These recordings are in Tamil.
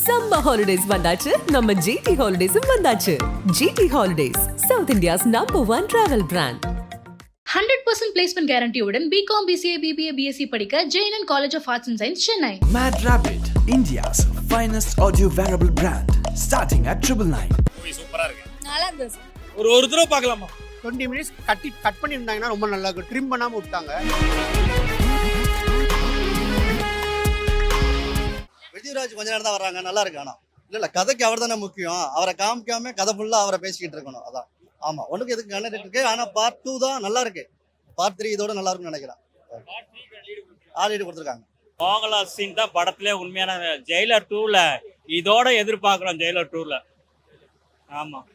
Summer holidays வந்தாச்சு நம்ம GT Holidays வந்தாச்சு. GT Holidays, South India's #1 travel brand. 100% placement guarantee உடன் BCom, BCA, BBA, BSc படிக்க JNN College of Arts and Science, Chennai. Mad Rabbit, India's finest audio wearable brand, starting at 999. சூப்பரா இருக்கு. நல்லா இருந்துச்சு. ஒரு தடவை பார்க்கலாமா? 20 மினிட்ஸ் கட் பண்ணியிருந்தாங்கன்னா ரொம்ப நல்லா இருக்கும். ட்ரிம் பண்ணாமல் விட்டாங்க. விஜயராஜ் கொஞ்ச நேரம் தான் வர்றாங்க, நல்லா இருக்கு. ஆனால் இல்லை கதைக்கு அவர் தானே முக்கியம். அவரை காமிக்காம கதை ஃபுல்லாக அவரை பேசிக்கிட்டு இருக்கணும். அதான் ஆமாம், ஒன்றுக்கு எதுக்கு கனெக்ட் இருக்கு. ஆனால் பார்ட் 2 தான் நல்லா இருக்கு. பார்ட் 3 இதோட நல்லா இருக்குன்னு நினைக்கிறேன். ஆல்ரெடி கொடுத்துருக்காங்க. மோகன்லால் சீன் தான் படத்திலே உண்மையான. ஜெயிலர் 2ல இதோட எதிர்பார்க்குறோம். ஜெயிலர் 2ல ஆமாம்,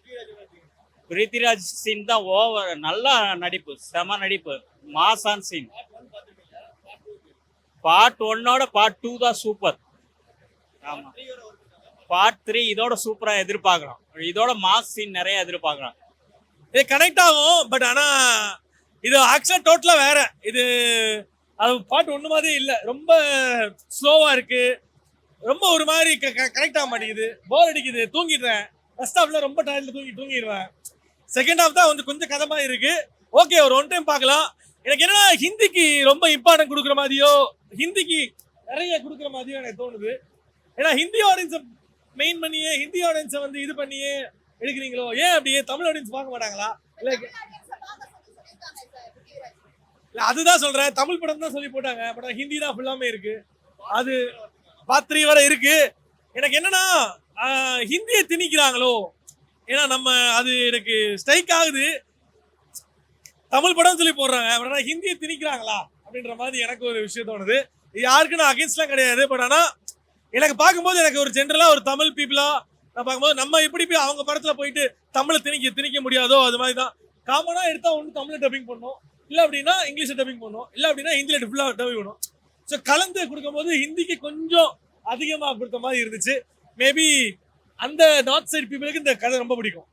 பிரித்திராஜ் சீன் தான் ஓவர். நல்லா நடிப்பு, செம நடிப்பு, மாசான் சீன். பார்ட் 1ஓட பார்ட் 2 தான் சூப்பர். ஆமாம், பார்ட் 3 இதோட சூப்பராக எதிர்பார்க்குறோம். இதோட மாஸ் சீன் நிறைய எதிர்பார்க்குறோம். இது கனெக்ட் ஆகும், பட் ஆனால் இது ஆக்சுவலாக டோட்டலாக வேற. இது அது பாட்டு ஒன்று மாதிரி இல்லை, ரொம்ப ஸ்லோவாக இருக்கு. ரொம்ப ஒரு மாதிரி கனெக்ட் ஆக மாட்டேங்குது, போர் அடிக்குது, தூங்கிடுறேன். ஃபர்ஸ்ட் ஹாஃப்ல ரொம்ப டயர்டில் தூங்கிடுவேன். செகண்ட் ஹாஃப் தான் வந்து கொஞ்சம் கதை மாதிரி இருக்கு. ஓகே, ஒரு ஒன் டைம் பார்க்கலாம். எனக்கு என்னன்னா ஹிந்திக்கு ரொம்ப இம்பார்ட்டன்ட் கொடுக்குற மாதிரியோ, ஹிந்திக்கு நிறைய கொடுக்குற மாதிரியோ எனக்கு தோணுது. ஏன்னா ஹிந்தி ஆடியன்ஸை மெயின் பண்ணியே, ஹிந்தி ஆடியன்ஸை வந்து இது பண்ணியே எடுக்கிறீங்களோ, ஏன் அப்படியே தமிழ் ஆடியன்ஸ் பார்க்க மாட்டாங்களா? இல்லை அதுதான் சொல்றேன், தமிழ் படம் தான் சொல்லி போட்டாங்க, பட் ஹிந்தி தான் ஃபுல்லாமே இருக்கு. அது பார்ட் 3 வரை இருக்கு. எனக்கு என்னன்னா ஹிந்தியை திணிக்கிறாங்களோ, ஏன்னா நம்ம அது எனக்கு ஸ்ட்ரைக் ஆகுது. தமிழ் படம் சொல்லி போடுறாங்க, பட் ஆனால் ஹிந்தியை திணிக்கிறாங்களா அப்படின்ற மாதிரி எனக்கு ஒரு விஷயம் தோணுது. யாருக்கு நான் அகேன்ஸ்ட்லாம் கிடையாது, பட் ஆனால் எனக்கு பார்க்கும்போது எனக்கு ஒரு ஜென்ரலாக ஒரு தமிழ் பீப்புளா நான் பார்க்கும்போது நம்ம எப்படி போய் அவங்க படத்தில் போயிட்டு தமிழை திணிக்க முடியாதோ அது மாதிரி தான். காமனாக எடுத்தால் ஒன்று தமிழை டப்பிங் பண்ணணும், இல்லை அப்படின்னா இங்கிலீஷை டப்பிங் பண்ணணும், இல்லை அப்படின்னா ஹிந்தியில் ஃபுல்லாக டப்பிங் பண்ணணும். ஸோ கலந்து கொடுக்கும்போது ஹிந்திக்கு கொஞ்சம் அதிகமாக கொடுத்த மாதிரி இருந்துச்சு. மேபி அந்த நார்த் சைடு பீப்புளுக்கு இந்த கதை ரொம்ப பிடிக்கும்.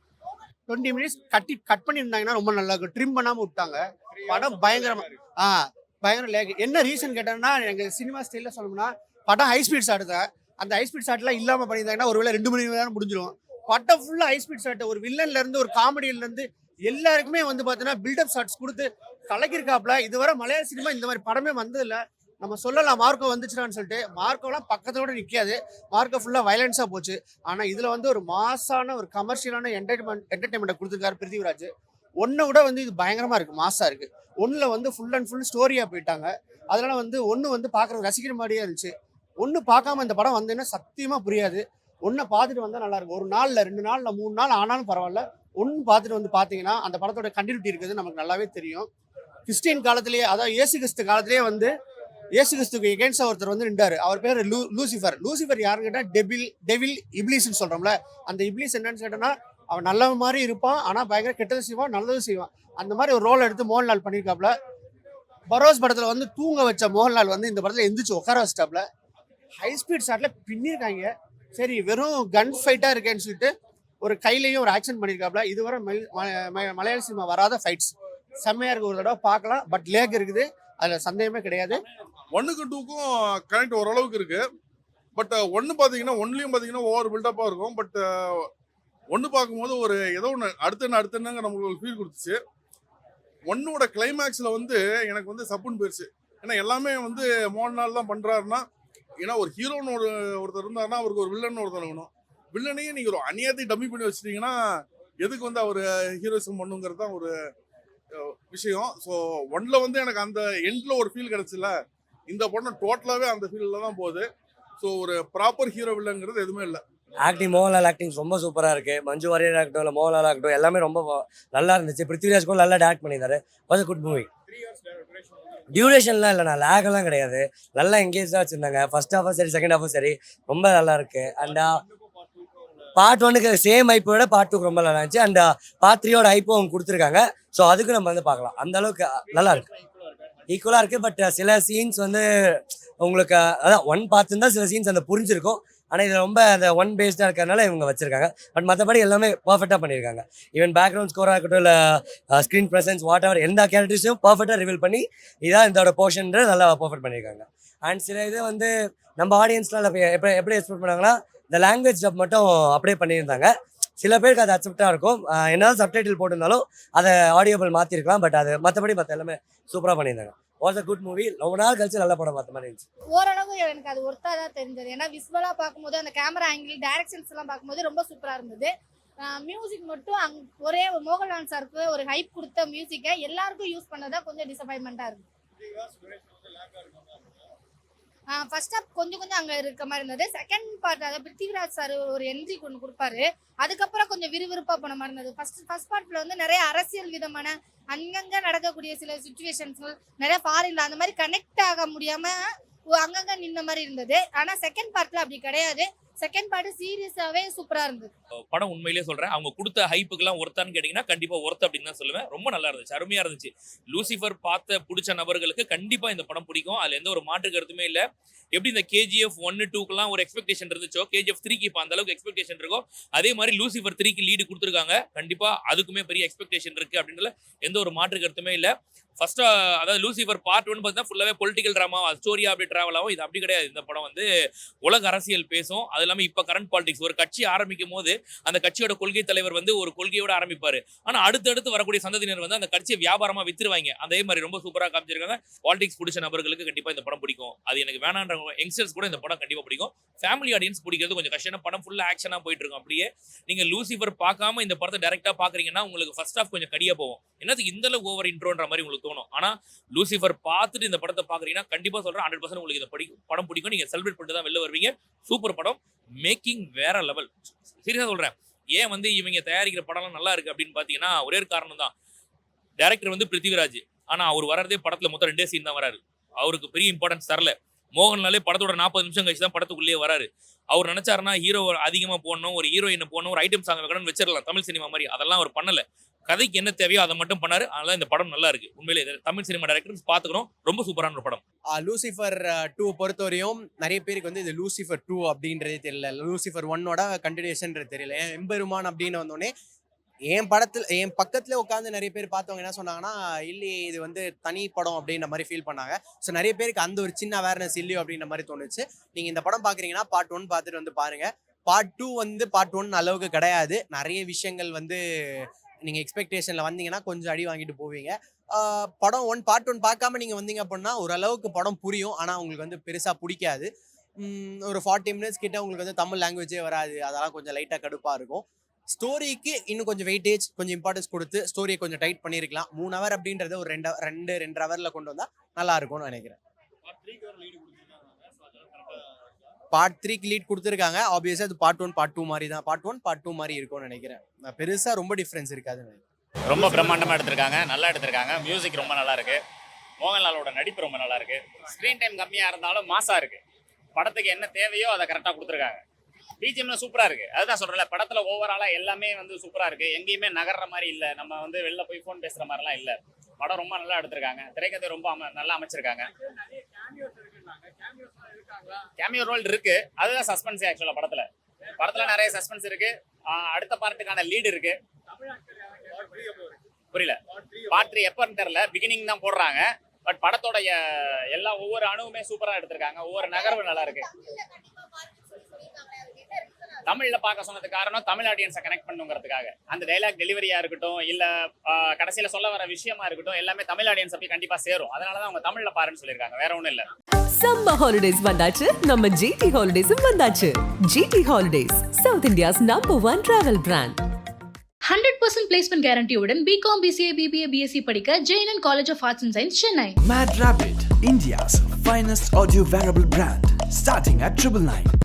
20 மினிட்ஸ் கட் பண்ணியிருந்தாங்கன்னா ரொம்ப நல்லா இருக்கும். ட்ரிம் பண்ணாமல் விட்டாங்க. படம் பயங்கர லேக். என்ன ரீசன் கேட்டேன்னா, எங்கள் சினிமா ஸ்டைலில் சொல்லணும்னா படம் ஹை ஸ்பீட் ஷாட் தான். அந்த ஹை ஸ்பீட் ஷாட்லாம் இல்லாமல் பண்ணியிருந்தாங்கன்னா ஒருவேளை 2 மணி நேரம் முடிஞ்சிடும். படம் ஃபுல்லாக ஹை ஸ்பீட் ஷாட். ஒரு வில்லன்லேருந்து ஒரு காமெடியிலேருந்து எல்லாருக்குமே வந்து பார்த்தீங்கன்னா பில்டப் ஷாட்ஸ் கொடுத்து கலக்கிருக்காப்புல. இதுவரை மலையாள சினிமா இந்த மாதிரி படமே வந்ததில்லை. நம்ம சொல்லலாம் மார்க்கோ வந்துச்சுடான்னு சொல்லிட்டு. மார்க்கோலாம் பக்கத்தோட நிற்காது. மார்க்கோ ஃபுல்லாக வயலன்ஸாக போச்சு. ஆனால் இதில் வந்து ஒரு மாசான ஒரு கமர்ஷியலான என்டர்டைன்மெண்ட்டை கொடுத்துருக்காரு பிருத்திவிராஜ். ஒன்றை விட வந்து இது பயங்கரமாக இருக்குது, மாசாக இருக்குது. ஒன்றில் வந்து ஃபுல் அண்ட் ஃபுல் ஸ்டோரியாக போயிட்டாங்க. அதனால் வந்து ஒன்று வந்து பார்க்குறது ரசிக்கிற மாதிரியே இருந்துச்சு. ஒன்று பார்க்காம இந்த படம் வந்தேன்னா சத்தியமாக புரியாது. ஒன்றை பார்த்துட்டு வந்தால் நல்லாயிருக்கும். ஒரு நாளில் 2 நாள் 3 நாள் ஆனாலும் பரவாயில்ல, ஒன்று பார்த்துட்டு வந்து பார்த்தீங்கன்னா அந்த படத்தோட கண்டினியூட்டி இருக்குது நமக்கு நல்லாவே தெரியும். கிறிஸ்டியன் காலத்திலேயே, அதாவது இயேசு கிறிஸ்து காலத்திலேயே வந்து இயேசு கிறிஸ்துக்கு எகென்ஸ்டாக ஒருத்தர் வந்து நின்றாரு. அவர் பேர் லூசிஃபர். லூசிஃபர் யாருன்னு கேட்டால் டெவில் இப்லீஸ்ன்னு சொல்கிறோம்ல. அந்த இப்லீஸ் என்னன்னு கேட்டோன்னா, அவன் நல்ல மாதிரி இருப்பான், ஆனால் பயங்கர கெட்டது செய்வான், நல்லது செய்வான். அந்த மாதிரி ஒரு ரோல் எடுத்து மோகன்லால் பண்ணியிருக்காப்புல. பரோஸ் படத்தில் வந்து தூங்க வச்ச மோகன்லால் வந்து இந்த படத்தில் எந்திரிச்சு உட்கார வச்சிட்டாப்புல. ஹை ஸ்பீட் ஷாட்டில் பின்னிருக்காங்க. சரி, வெறும் கன் ஃபைட்டாக இருக்கேன்னு சொல்லிட்டு ஒரு கையிலையும் ஒரு ஆக்ஷன் பண்ணியிருக்காப்புல. இதுவரை மலையாள சினிமா வராத ஃபைட்ஸ் செம்மையாக இருக்குது. ஒரு தடவை பார்க்கலாம், பட் லேக் இருக்குது, அதில் சந்தேகமே கிடையாது. 1க்கும் 2க்கும் கனெக்ட் ஓரளவுக்கு இருக்கு. பட் ஒன்று பார்த்தீங்கன்னா ஒன்லையும் ஓவர் பில்டப்பாக இருக்கும். பட் ஒன்று பார்க்கும்போது ஒரு ஏதோ ஒன்று அடுத்தென்னங்க நம்மளுக்கு ஒரு ஃபீல் கொடுத்துச்சு. ஒன்னோட கிளைமேக்ஸில் வந்து எனக்கு வந்து சப்புன்னு போயிடுச்சு. ஏன்னா எல்லாமே வந்து மோகன்லால் தான் பண்ணுறாருன்னா, ஏன்னா ஒரு ஹீரோன்னு ஒருத்தர் இருந்தாருன்னா அவருக்கு ஒரு வில்லன் ஒருத்தர் இருக்கணும். வில்லனையும் நீங்கள் ஒரு அநியாயத்தை டம்மி பண்ணி வச்சிட்டிங்கன்னா எதுக்கு வந்து அவர் ஹீரோயிசம் பண்ணுங்கிறது தான் ஒரு விஷயம். ஸோ ஒன்ல வந்து எனக்கு அந்த எண்டில் ஒரு ஃபீல் கிடச்சில்ல, இந்த படம் டோட்டலாகவே அந்த ஃபீல்டில் தான் போகுது. ஸோ ஒரு ப்ராப்பர் ஹீரோ வில்லங்கிறது எதுவுமே இல்லை. ஆக்டிங், மோகன்லால் ஆக்டிங் ரொம்ப சூப்பராக இருக்குது. மஞ்சு வாரியர் ஆகட்டும், இல்லை மோகன்லால் ஆகட்டும், எல்லாமே ரொம்ப நல்லா இருந்துச்சு. பிருத்திவிராஜ் கூட நல்லா டேரக்ட் பண்ணியிருந்தாரு. Was good movie. டியூரேஷன்லாம் இல்லைண்ணா, லேகெல்லாம் கிடையாது. நல்லா எங்கேஜாக வச்சுருந்தாங்க. ஃபர்ஸ்ட் ஹாஃபும் சரி, செகண்ட் ஹாஃபும் சரி, ரொம்ப நல்லா இருக்குது. அண்ட் பார்ட் 1க்கு சேம் ஹைப்பை விட பார்ட் 2க்கு ரொம்ப நல்லா இருந்துச்சு. அண்ட் பார்ட் 3யோட ஹைப்பும் அவங்க கொடுத்துருக்காங்க. ஸோ அதுக்கு நம்ம வந்து பார்க்கலாம். அந்த அளவுக்கு நல்லா இருக்கு, ஈக்குவலாக இருக்குது. பட் சில சீன்ஸ் வந்து உங்களுக்கு அதான் 1 பார்த்துருந்தா சில சீன்ஸ் அந்த புரிஞ்சிருக்கும். ஆனால் இது ரொம்ப அந்த 1 பேஸ்டாக இருக்கிறதுனால இவங்க வச்சிருக்காங்க. பட் மற்றபடி எல்லாமே பர்ஃபெக்டாக பண்ணியிருக்காங்க. ஈவன் பேக்ரவுண்ட் ஸ்கோராக இருக்கட்டும், இல்லை ஸ்க்ரீன் ப்ரெசன்ஸ், வாட் எவர், எந்த கேரக்டர்ஸையும் பர்ஃபெக்டாக ரிவீல் பண்ணி இதான் இதோட போர்ஷன்றது நல்லா பர்ஃபெக்ட் பண்ணியிருக்காங்க. அண்ட் சில இது வந்து நம்ம ஆடியன்ஸ்லாம் எப்படி எக்ஸ்பெக்ட் பண்ணாங்கன்னா, இந்த லாங்குவேஜ் டப் மட்டும் அப்படியே பண்ணியிருந்தாங்க. சில பேருக்கு அது அக்செப்டாக இருக்கும். என்னதான் சப்டைட்டில் போட்டிருந்தாலும் அதை ஆடியோபிள் மாற்றிருக்கலாம். பட் அது மற்றபடி மற்ற எல்லாமே சூப்பராக பண்ணியிருந்தாங்க. Was a good movie. ரொம்ப நாள் கழிச்சு நல்ல படம் பார்த்த மாதிரி இருந்துச்சு. ஓரளவு எனக்கு அது ஒர்த்தாக தான் தெரிஞ்சது. ஏன்னா விசுவலாக பார்க்கும்போது அந்த கேமரா ஆங்கிள் டைரக்ஷன்ஸ் எல்லாம் பார்க்கும்போது ரொம்ப சூப்பராக இருந்தது. மியூசிக் மட்டும் ஒரே மோகன்லால் சாருக்கு ஒரு ஹைப் கொடுத்த மியூசிக்கை எல்லாருக்கும் யூஸ் பண்ணதா கொஞ்சம் டிசப்பாயின்மெண்ட்டாக இருக்குது. ஃபர்ஸ்ட் ஹாஃப் கொஞ்சம் அங்கே இருக்க மாதிரி இருந்தது. செகண்ட் பார்ட் அதாவது பிருத்திவிராஜ் சார் ஒரு என்ட்ரி கொண்டு கொடுப்பாரு. அதுக்கப்புறம் கொஞ்சம் விறுவிறுப்பாக போன மாதிரி இருந்தது. ஃபர்ஸ்ட் பார்ட்டில் வந்து நிறைய அரசியல் விதமான அங்கங்கே நடக்கக்கூடிய சில சுச்சுவேஷன்ஸ்கள் நிறைய ஃபாரின்ல அந்த மாதிரி கனெக்ட் ஆக முடியாமல் அங்கங்கே நின்ன மாதிரி இருந்தது. ஆனால் செகண்ட் பார்ட்டில் அப்படி கிடையாது. செகண்ட் பார்ட் சீரியஸாவே சூப்பரா இருந்தது. படம் உண்மையிலேயே சொல்றேன், அவங்க கொடுத்த ஹைப்புக்கெல்லாம் ஒர்த்தான்னு கேட்டீங்கன்னா கண்டிப்பா ஒர்த் அப்படின்னு தான் சொல்லுவேன். ரொம்ப நல்லா இருந்துச்சு, அருமையா இருந்துச்சு. லூசிஃபர் பார்த்த பிடிச்ச நபர்களுக்கு கண்டிப்பா இந்த படம் பிடிக்கும். அதுல எந்த ஒரு மாற்று கருத்துமே இல்லை. எப்படி இந்த KGF 1, 2க்குலாம் ஒரு எக்ஸ்பெக்டேஷன் இருந்துச்சோ, KGF 3க்கு இப்போ அந்த அளவுக்கு எக்ஸ்பெக்டேஷன் இருக்கோ, அதே மாதிரி லூசிஃபர் 3க்கு லீடு கொடுத்துருக்காங்க. கண்டிப்பா அதுக்குமே பெரிய எக்ஸ்பெக்டேஷன் இருக்கு அப்படின்றதுல எந்த ஒரு மாற்று கருத்துமே இல்லை. ஃபர்ஸ்ட் அதாவது லூசிஃபர் பார்ட் 1 பார்த்தீங்கன்னா ஃபுல்லாவே பொலிட்டிக்கல் ட்ராமா, ஸ்டோரியா அப்படி டிராவல் ஆகும். இது அப்படி கிடையாது. இந்த படம் வந்து உலக அரசியல் பேசும். அது இல்லாமல் இப்போ கரண்ட் பாலிடிக்ஸ், ஒரு கட்சி ஆரம்பிக்கும் போது அந்த கட்சியோட கொள்கை தலைவர் வந்து ஒரு கொள்கையோட ஆரம்பிப்பாரு. ஆனால் அடுத்தடுத்து வரக்கூடிய சந்ததியினர் வந்து அந்த கட்சியை வியாபாரமா வித்துருவாங்க. அதே மாதிரி ரொம்ப சூப்பராக காமிச்சிருக்காங்க. பாலிடிக்ஸ் பிடிச்ச நபர்களுக்கு கண்டிப்பா இந்த படம் பிடிக்கும். அது எனக்கு வேணான்ற யங்ஸ்டர்ஸ் கூட இந்த படம் கண்டிப்பா பிடிக்கும். ஃபேமிலி ஆடியன்ஸ் பிடிக்கிறது கொஞ்சம் கஷ்டம். படம் ஃபுல்லா ஆக்ஷனா போயிட்டு இருக்கும். அப்படியே நீங்க லூசிஃபர் பார்க்காம இந்த படத்தை டைரக்டா பாக்குறீங்கன்னா உங்களுக்கு ஃபர்ஸ்ட் ஹாஃப் கொஞ்சம் கடியா போகும். என்னது இந்த அளவுக்கு ஓவர் இன்ட்ரோன்ற மாதிரி உங்களுக்கு தோணும். ஆனா லூசிஃபர் பார்த்துட்டு இந்த படத்தை பாக்குறீங்கன்னா கண்டிப்பா சொல்றேன் 100% உங்களுக்கு இந்த படம் பிடிக்கும். நீங்க செலிப்ரேட் பண்ணிட்டு தான் வெளில வருவீங்க. சூப்பர் படம், மேக்கிங் வேற லெவல். சீரியஸா சொல்றேன். ஏன் வந்து இவங்க தயாரிக்கிற படம்லாம் நல்லா இருக்கு அப்படின்னு பாத்தீங்கன்னா ஒரே ஒரு காரணம் தான். டைரக்டர் வந்து பிருத்திவிராஜ். ஆனா அவர் வர்றதே படத்துல மொத்தம் 2 சீன் தான் வராரு. அவருக்கு பெரிய இம்பார்ட்டன்ஸ் தரல. மோகன்லாலே படத்தோட 40 நிமிஷம் கழிச்சு தான் படத்துக்குள்ளேயே வராரு. அவர் நினைச்சாருன்னா ஹீரோ அதிகமா போடணும், ஒரு ஹீரோயினை போடணும், ஒரு ஐட்டம் சாங் வைக்கணும்னு வச்சிடலாம் தமிழ் சினிமா மாதிரி. அதெல்லாம் அவர் பண்ணல. கதைக்கு என்ன தேவையோ அதை மட்டும் பண்ணாரு. அதனால இந்த படம் நல்லா இருக்கு. உண்மையிலே தமிழ் சினிமா டைரக்டர்ஸ் பாத்துக்கிறோம். ரொம்ப சூப்பரான ஒரு படம். லூசிஃபர் 2 பொறுத்தவரையும் நிறைய பேருக்கு வந்து இது லூசிஃபர் 2 அப்படின்றதே தெரியல. லூசிஃபர் 1ஓட கண்டினியூஷன்றது தெரியல. எம்பெருமான் அப்படின்னு வந்தோடனே என் பக்கத்துல உட்காந்து நிறைய பேர் பார்த்தவங்க என்ன சொன்னாங்கன்னா, இல்லையே இது வந்து தனி படம் அப்படின்ற மாதிரி ஃபீல் பண்ணாங்க. ஸோ நிறைய பேருக்கு அந்த ஒரு சின்ன அவேர்னஸ் இல்லையோ அப்படின்ற மாதிரி தோணுச்சு. நீங்க இந்த படம் பாக்குறீங்கன்னா பார்ட் 1 பார்த்துட்டு வந்து பாருங்க. பார்ட் 2 வந்து பார்ட் 1 அளவுக்கு கிடையாது. நிறைய விஷயங்கள் வந்து நீங்க எக்ஸ்பெக்டேஷன்ல வந்தீங்கன்னா கொஞ்சம் அடி வாங்கிட்டு போவீங்க. படம் பார்ட் 1 பார்க்காம நீங்க வந்தீங்க அப்படின்னா ஓரளவுக்கு படம் புரியும். ஆனா உங்களுக்கு வந்து பெருசா பிடிக்காது. ஒரு 40 மினிட்ஸ் கிட்ட உங்களுக்கு வந்து தமிழ் லாங்குவேஜே வராது. அதெல்லாம் கொஞ்சம் லைட்டா கடுப்பா இருக்கும். ஸ்டோரிக்கு இன்னும் கொஞ்சம் வெயிட்டேஜ், கொஞ்சம் இம்பார்ட்டன்ஸ் கொடுத்து ஸ்டோரியை கொஞ்சம் டைட் பண்ணியிருக்கலாம். 3 ஹவர் அப்படின்றத ஒரு 2 ஹவர்ல கொண்டு வந்தா நல்லா இருக்கும்னு நினைக்கிறேன். பார்ட் 3க்கு லீட் கொடுத்துருக்காங்க. ஆப்வியஸா அது பார்ட் 1 பார்ட் 2 மாதிரி தான். பார்ட் 1 பார்ட் 2 மாதிரி இருக்கும்னு நினைக்கிறேன். பெருசா ரொம்ப டிஃபரன்ஸ் இருக்காதுன்னு. ரொம்ப பிரம்மாண்டமா எடுத்திருக்காங்க, நல்லா எடுத்திருக்காங்க. மியூசிக் ரொம்ப நல்லா இருக்கு. மோகன்லாலோட நடிப்பு ரொம்ப நல்லா இருக்கு. ஸ்கிரீன் டைம் கம்மியா இருந்தாலும் மாசா இருக்கு. படத்துக்கு என்ன தேவையோ அதை கரெக்டா கொடுத்துருக்காங்க. பிஜிஎம்ல சூப்பரா இருக்கு. அதுதான் சொல்றேன், படத்துல ஓவராலா எல்லாமே வந்து சூப்பரா இருக்கு. எங்கேயுமே நகர்ற மாதிரி இல்ல, நம்ம வந்து வெளில போய் போன் பேசுற மாதிரிலாம் இல்ல. படம் ரொம்ப நல்லா எடுத்திருக்காங்க. திரைக்கதை ரொம்ப நல்லா அமைச்சிருக்காங்க. கேமியோ ரோல் இருக்கு. அதுதான் சஸ்பென்ஸ். ஆக்சுவலா படத்துல நிறைய சஸ்பென்ஸ் இருக்கு. அடுத்த பார்ட்டுக்கான லீடு இருக்கு. புரியல, பார்ட் 3 எப்பன்னு தெரியல. பிகினிங் தான் போடுறாங்க. பட் படத்தோட ஒவ்வொரு அணுவுமே சூப்பரா எடுத்திருக்காங்க. ஒவ்வொரு நகர்வு நல்லா இருக்கு. தமிழ்ல பார்க்க சொன்னது காரணம் தமிழ் ஆடியன்ஸை கனெக்ட் பண்ணுங்கிறதுக்காக. அந்த டைலாக் டெலிவரியா இருக்கட்டும், இல்ல கடைசியில சொல்ல வர விஷயமா இருக்கட்டும், எல்லாமே தமிழ் ஆடியன்ஸ் போய் கண்டிப்பா சேரும். அதனாலதான் அவங்க தமிழ்ல பாருன்னு சொல்லியிருக்காங்க, வேற ஒண்ணும் இல்ல. சம்மர் ஹாலிடேஸ் வந்தாச்சு, நம்ம GT ஹாலிடேஸும் வந்தாச்சு. GT holidays, South India's #1 travel brand. 100% placement கேரண்டியுடன் BCom, BCA, BBA, BSc படிக்க JNN College of Arts and Science, Chennai. Mad Rabbit, India's finest audio wearable brand, starting at 999.